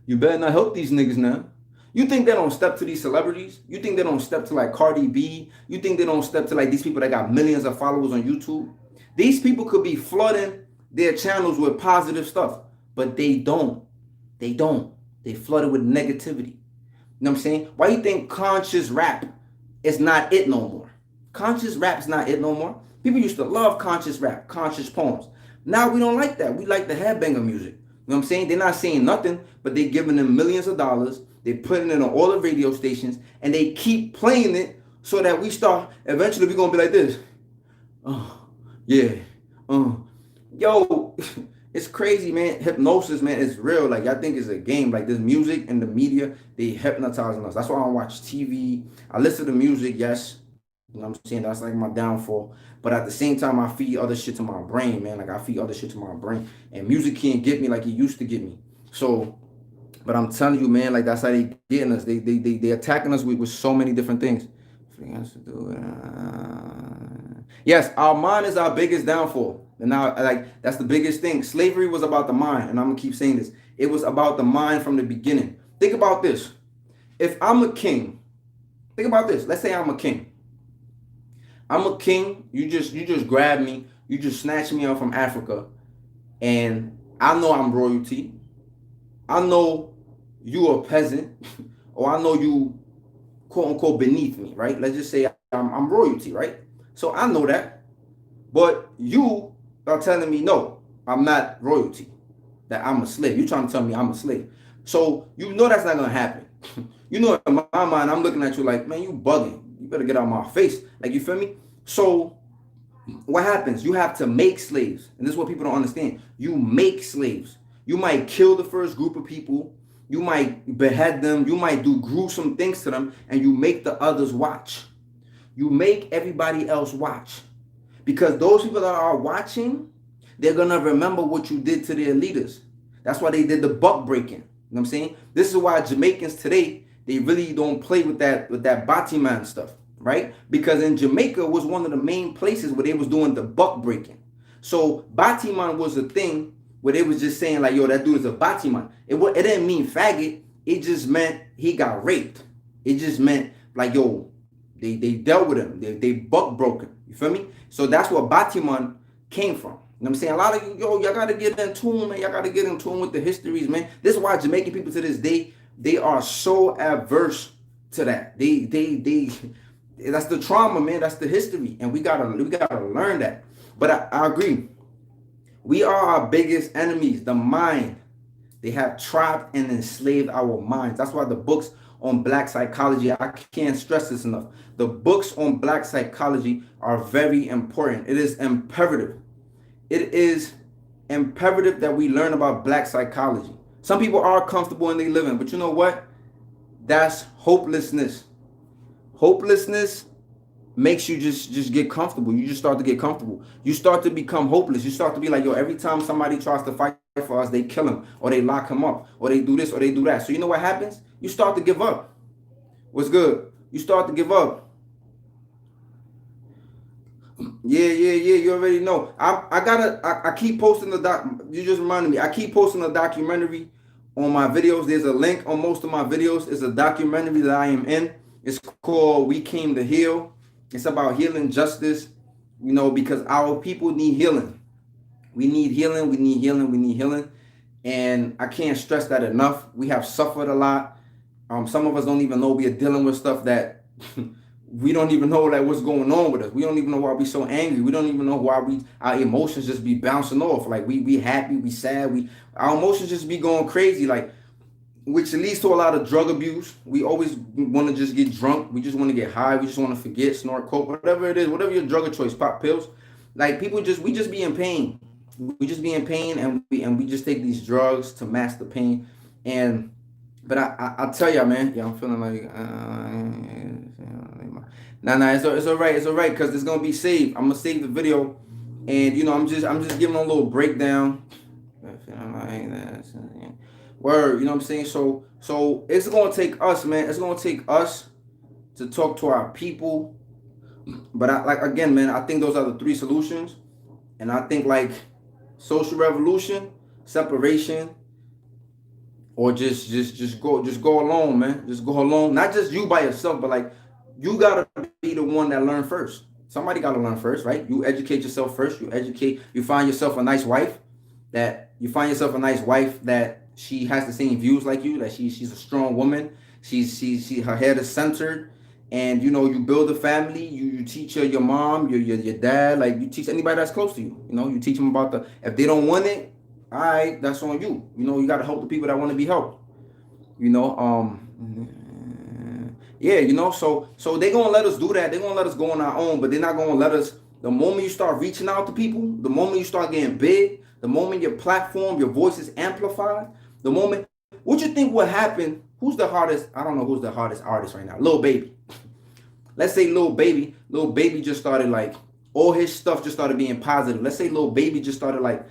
You better not help these niggas now. You think they don't step to these celebrities? You think they don't step to like Cardi B? You think they don't step to like these people that got millions of followers on YouTube? These people could be flooding their channels with positive stuff, but they don't. They don't. They flood it with negativity. You know what I'm saying? Why you think conscious rap is not it no more? Conscious rap is not it no more. People used to love conscious rap, conscious poems. Now we don't like that. We like the headbanger music. You know what I'm saying? They're not saying nothing, but they're giving them millions of dollars. They're putting it on all the radio stations, and they keep playing it so that we start, eventually we're going to be like this. Oh, yeah. Yo, it's crazy, man. Hypnosis, man, it's real. Like, I think it's a game. Like, this music and the media, they hypnotizing us. That's why I don't watch TV. I listen to music, yes. You know what I'm saying? That's like my downfall. But at the same time, I feed other shit to my brain, man. Like, I feed other shit to my brain. And music can't get me like it used to get me. So, but I'm telling you, man, like, that's how they getting us. They attacking us with so many different things. Yes, our mind is our biggest downfall. And now, like, that's the biggest thing. Slavery was about the mind. And I'm going to keep saying this. It was about the mind from the beginning. Think about this. If I'm a king, think about this. Let's say I'm a king. I'm a king. You just grab me. You just snatch me up from Africa. And I know I'm royalty. I know you a peasant. Or I know you, quote unquote, beneath me, right? Let's just say I'm royalty, right? So I know that. But you are telling me, no, I'm not royalty. That I'm a slave. You're trying to tell me I'm a slave. So you know that's not going to happen. You know, in my mind, I'm looking at you like, man, you bugging. You better get out of my face. Like, you feel me? So what happens? You have to make slaves. And this is what people don't understand. You make slaves. You might kill the first group of people. You might behead them. You might do gruesome things to them. And you make the others watch. You make everybody else watch. Because those people that are watching, they're going to remember what you did to their leaders. That's why they did the buck breaking. You know what I'm saying? This is why Jamaicans today, they really don't play with that Batiman stuff, right? Because in Jamaica was one of the main places where they was doing the buck breaking. So Batiman was a thing where they was just saying like, yo, that dude is a Batiman. It didn't mean faggot. It just meant he got raped. It just meant like, yo, they dealt with him. They buck broke him. You feel me? So that's where Batiman came from. You know what I'm saying? A lot of y'all got to get in tune, man. Y'all got to get in tune with the histories, man. This is why Jamaican people to this day, they are so adverse to that. That's the trauma, man. That's the history. And we gotta learn that. But I agree. We are our biggest enemies, the mind. They have trapped and enslaved our minds. That's why the books on black psychology, I can't stress this enough. The books on black psychology are very important. It is imperative. It is imperative that we learn about black psychology. Some people are comfortable in their living, but you know what? That's hopelessness. Hopelessness makes you just get comfortable. You just start to get comfortable. You start to become hopeless. You start to be like, yo, every time somebody tries to fight for us, they kill him, or they lock him up, or they do this, or they do that. So you know what happens? You start to give up. What's good? You start to give up. Yeah. You already know. I keep posting the doc. You just reminded me. I keep posting a documentary on my videos. There's a link on most of my videos. It's a documentary that I am in. It's called We Came to Heal. It's about healing justice, you know, because our people need healing. We need healing. We need healing. We need healing. And I can't stress that enough. We have suffered a lot. Some of us don't even know we are dealing with stuff that we don't even know like what's going on with us. We don't even know why we so angry. We don't even know why our emotions just be bouncing off. Like we happy, we sad, our emotions just be going crazy, like, which leads to a lot of drug abuse. We always want to just get drunk. We just want to get high. We just want to forget, snort coke, whatever it is, whatever your drug of choice, pop pills. Like we just be in pain. We just be in pain, and we just take these drugs to mask the pain. But I tell y'all, man, yeah, I'm feeling like nah, it's all right, because it's gonna be saved. I'm gonna save the video, and you know, I'm just giving a little breakdown. Word, you know what I'm saying? So it's gonna take us, man. It's gonna take us to talk to our people. But again, man, I think those are the three solutions, and I think like social revolution, separation, or just go alone, man. Just go alone. Not just you by yourself, but like you gotta be the one that learn first. Somebody gotta learn first, right? You educate yourself first. You find yourself a nice wife that she has the same views like you, that she's a strong woman. She her head is centered, and you build a family. You teach your mom, your dad, like you teach anybody that's close to you. You teach them about the if they don't want it, all right, that's on you. You got to help the people that want to be helped. You know, yeah, so they gonna let us do that. They're gonna let us go on our own, but they're not gonna let us. The moment you start reaching out to people, the moment you start getting big, the moment your platform, your voice is amplified, the moment, what you think will happen? Who's the hardest? I don't know who's the hardest artist right now. Lil Baby. Let's say Lil Baby just started like all his stuff just started being positive. Let's say Lil Baby just started like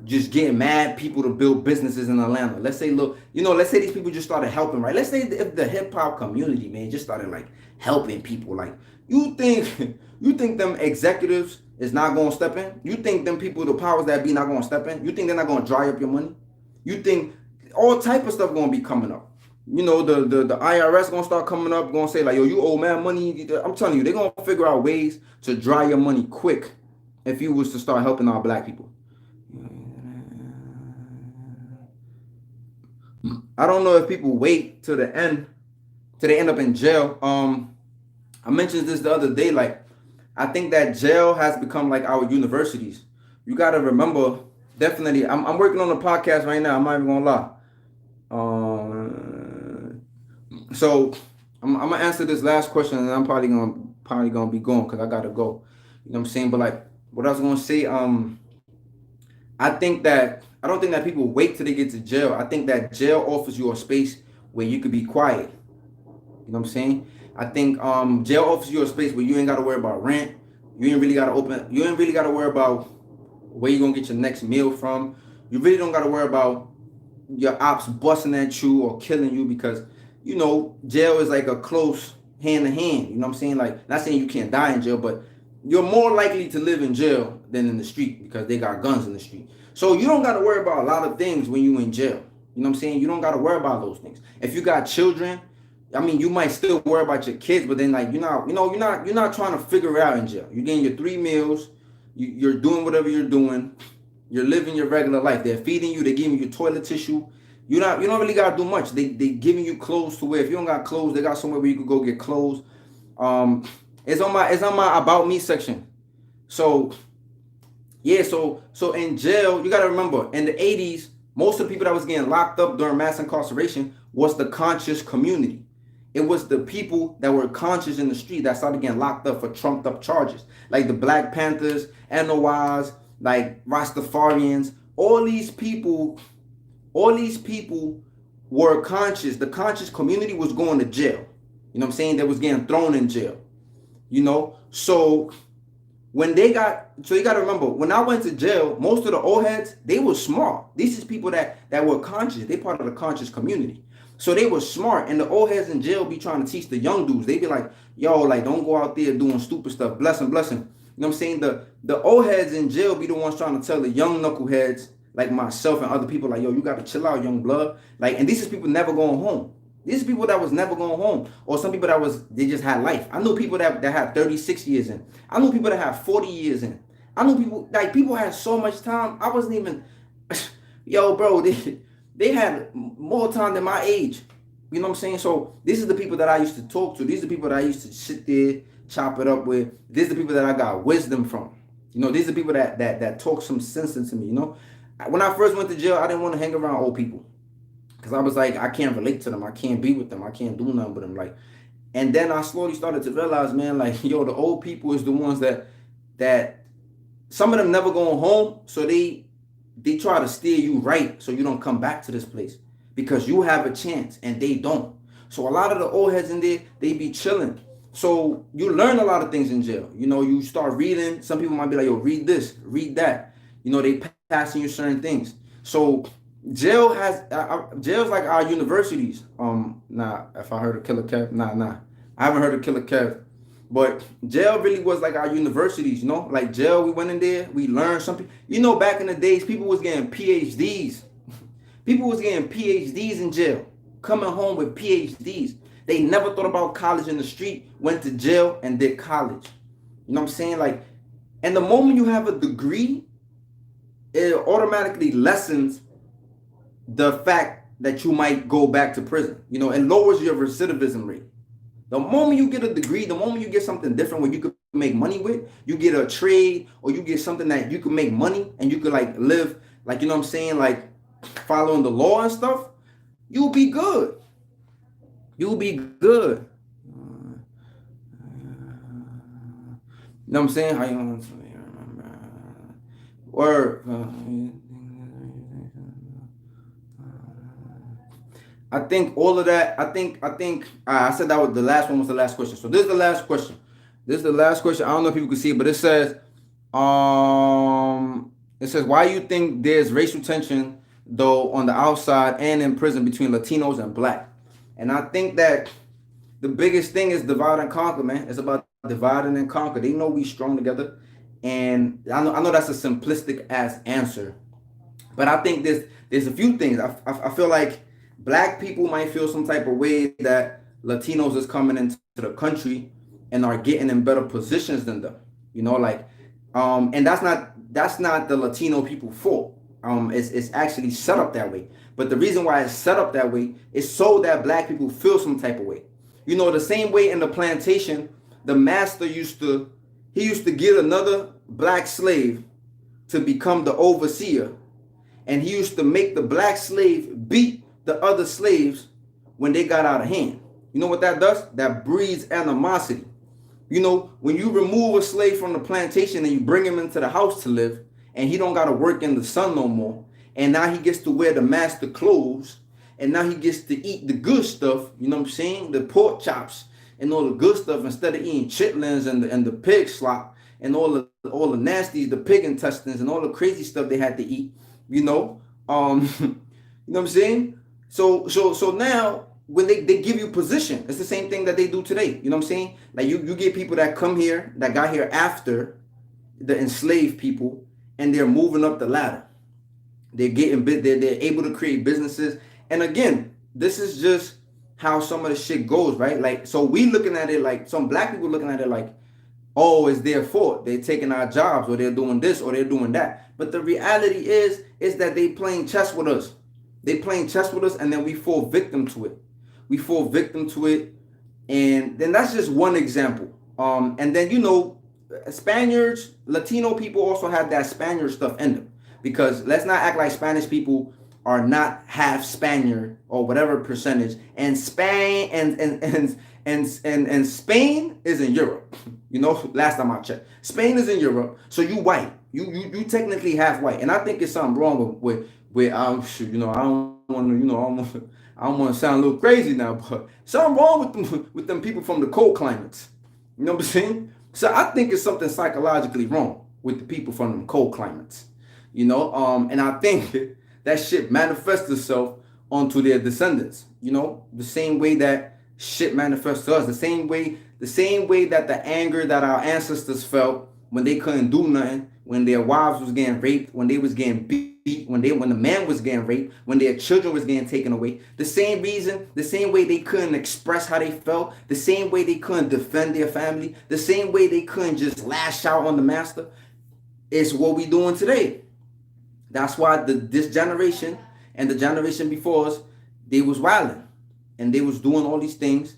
just getting mad people to build businesses in Atlanta. Let's say, look, let's say these people just started helping, right? Let's say if the hip hop community, man, just started like helping people, like you think you think them executives is not gonna step in? You think them people, the powers that be, not gonna step in? You think they're not gonna dry up your money? You think all type of stuff gonna be coming up? The IRS gonna start coming up, gonna say like, yo, you owe man money. I'm telling you, they're gonna figure out ways to dry your money quick if you was to start helping our black people. I don't know if people wait till the end, till they end up in jail. I mentioned this the other day. Like, I think that jail has become like our universities. You got to remember, definitely. I'm working on a podcast right now. I'm not even gonna lie. So I'm gonna answer this last question, and I'm probably gonna be going because I gotta go. You know what I'm saying? But like, what I was gonna say, I don't think that people wait till they get to jail. I think that jail offers you a space where you could be quiet. You know what I'm saying? I think jail offers you a space where you ain't gotta worry about rent. You ain't really gotta worry about where you gonna get your next meal from. You really don't gotta worry about your ops busting at you or killing you because jail is like a close hand to hand. You know what I'm saying? Like, not saying you can't die in jail, but you're more likely to live in jail than in the street because they got guns in the street. So you don't got to worry about a lot of things when you in jail. You know what I'm saying? You don't got to worry about those things. If you got children, I mean, you might still worry about your kids, but then like you're not trying to figure it out in jail. You're getting your 3 meals. You're doing whatever you're doing. You're living your regular life. They're feeding you. They're giving you toilet tissue. You don't really gotta do much. They giving you clothes to wear. If you don't got clothes, they got somewhere where you could go get clothes. It's on my about me section. So yeah, so in jail, you gotta remember in the 80s, most of the people that was getting locked up during mass incarceration was the conscious community. It was the people that were conscious in the street that started getting locked up for trumped up charges, like the Black Panthers, NOIs, like Rastafarians. All these people were conscious. The conscious community was going to jail. You know what I'm saying? They was getting thrown in jail. So you got to remember, when I went to jail, most of the old heads, they were smart. These is people that were conscious. They part of the conscious community. So they were smart. And the old heads in jail be trying to teach the young dudes. They be like, yo, like, don't go out there doing stupid stuff. Blessing. You know what I'm saying? The old heads in jail be the ones trying to tell the young knuckleheads like myself and other people, like, yo, you got to chill out, young blood. Like, and these is people never going home. These are people that was never going home. Or some people they just had life. I knew people that had 36 years in. I knew people that had 40 years in. I knew people had so much time. I wasn't even, yo, bro, they had more time than my age. You know what I'm saying? So this is the people that I used to talk to. These are the people that I used to sit there, chop it up with. These are the people that I got wisdom from. These are the people that talk some sense into me, When I first went to jail, I didn't want to hang around old people. Because I was like, I can't relate to them. I can't be with them. I can't do nothing with them. Like, and then I slowly started to realize, man, like, yo, the old people is the ones that some of them never going home. So they try to steer you right so you don't come back to this place. Because you have a chance and they don't. So a lot of the old heads in there, they be chilling. So you learn a lot of things in jail. You start reading. Some people might be like, yo, read this, read that. They passing you certain things. So jail's like our universities. If I heard of Killer Kev, I haven't heard of Killer Kev, but jail really was like our universities. Like jail, we went in there, we learned something. Back in the days, people was getting PhDs. People was getting PhDs in jail, coming home with PhDs. They never thought about college in the street, went to jail and did college. You know what I'm saying? Like, and the moment you have a degree, it automatically lessens the fact that you might go back to prison. You know, and lowers your recidivism rate. The moment you get a degree, the moment you get something different where you could make money with, you get a trade or you get something that you can make money and you could like live, like, you know what I'm saying, like following the law and stuff, you'll be good. You'll be good. You know what I'm saying? How you remember? Or I think all of that. I said that was the last one. Was the last question. So this is the last question. I don't know if people can see it, but it says, why you think there's racial tension though on the outside and in prison between Latinos and black? And I think that the biggest thing is divide and conquer, man. It's about dividing and conquer. They know we strong together, and I know that's a simplistic ass answer, but I think there's a few things. I feel like black people might feel some type of way that Latinos is coming into the country and are getting in better positions than them. You know, like, and that's not the Latino people fault. It's actually set up that way. But the reason why it's set up that way is so that black people feel some type of way. You know, the same way in the plantation, the master used to get another black slave to become the overseer, and he used to make the black slave beat the other slaves when they got out of hand. You know what that does? That breeds animosity. You know, when you remove a slave from the plantation and you bring him into the house to live, and he don't got to work in the sun no more, and now he gets to wear the master clothes, and now he gets to eat the good stuff, you know what I'm saying? The pork chops and all the good stuff instead of eating chitlins and the pig slop and all the nasties, the pig intestines and all the crazy stuff they had to eat, you know? You know what I'm saying? So now when they give you position, it's the same thing that they do today. You know what I'm saying? Like you get people that come here, that got here after the enslaved people, and they're moving up the ladder. They're able to create businesses. And again, this is just how some of the shit goes, right? Like, so we looking at it like, some black people looking at it like, oh, it's their fault. They're taking our jobs, or they're doing this, or they're doing that. But the reality is that they playing chess with us. They playing chess with us, and then we fall victim to it. And then that's just one example. And then, you know, Spaniards, Latino people also have that Spaniard stuff in them, because let's not act like Spanish people are not half Spaniard or whatever percentage. And Spain and Spain is in Europe. You know, last time I checked, Spain is in Europe, so you white. You technically half white, and I think it's something wrong with you know, I don't want to sound a little crazy now, but something wrong with them people from the cold climates. You know what I'm saying? So I think it's something psychologically wrong with the people from them cold climates. You know, and I think that shit manifests itself onto their descendants. You know, the same way that shit manifests to us, the same way that the anger that our ancestors felt when they couldn't do nothing, when their wives was getting raped, when they was getting beat, when the man was getting raped, when their children was getting taken away. The same way they couldn't express how they felt, the same way they couldn't defend their family, the same way they couldn't just lash out on the master, is what we doing today. That's why this generation and the generation before us, they was wilding and they was doing all these things.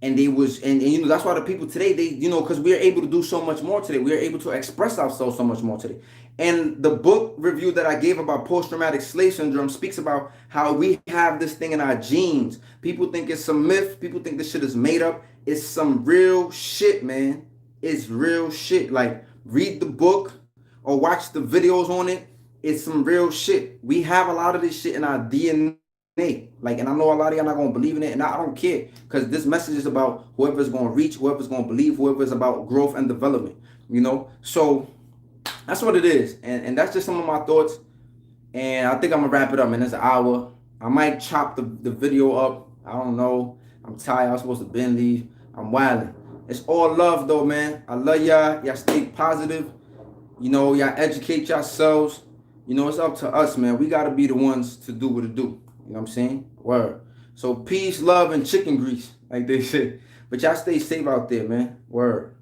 And they was, and you know, that's why the people today, they, you know, because we are able to do so much more today. We are able to express ourselves so much more today. And the book review that I gave about post-traumatic slave syndrome speaks about how we have this thing in our genes. People think it's some myth. People think this shit is made up. It's some real shit, man. It's real shit. Like, read the book or watch the videos on it. It's some real shit. We have a lot of this shit in our DNA. Like, and I know a lot of y'all not gonna believe in it, and I don't care, because this message is about whoever's gonna reach, whoever's gonna believe, whoever's about growth and development, you know. So that's what it is, and that's just some of my thoughts. And I think I'm gonna wrap it up, man. It's an hour. I might chop the video up. I don't know. I'm tired. I was supposed to bend leave. I'm wilding. It's all love though, man. I love y'all. Y'all stay positive. You know, y'all educate yourselves. You know, it's up to us, man. We gotta be the ones to do what to do. You know what I'm saying? Word. So peace, love, and chicken grease, like they say. But y'all stay safe out there, man. Word.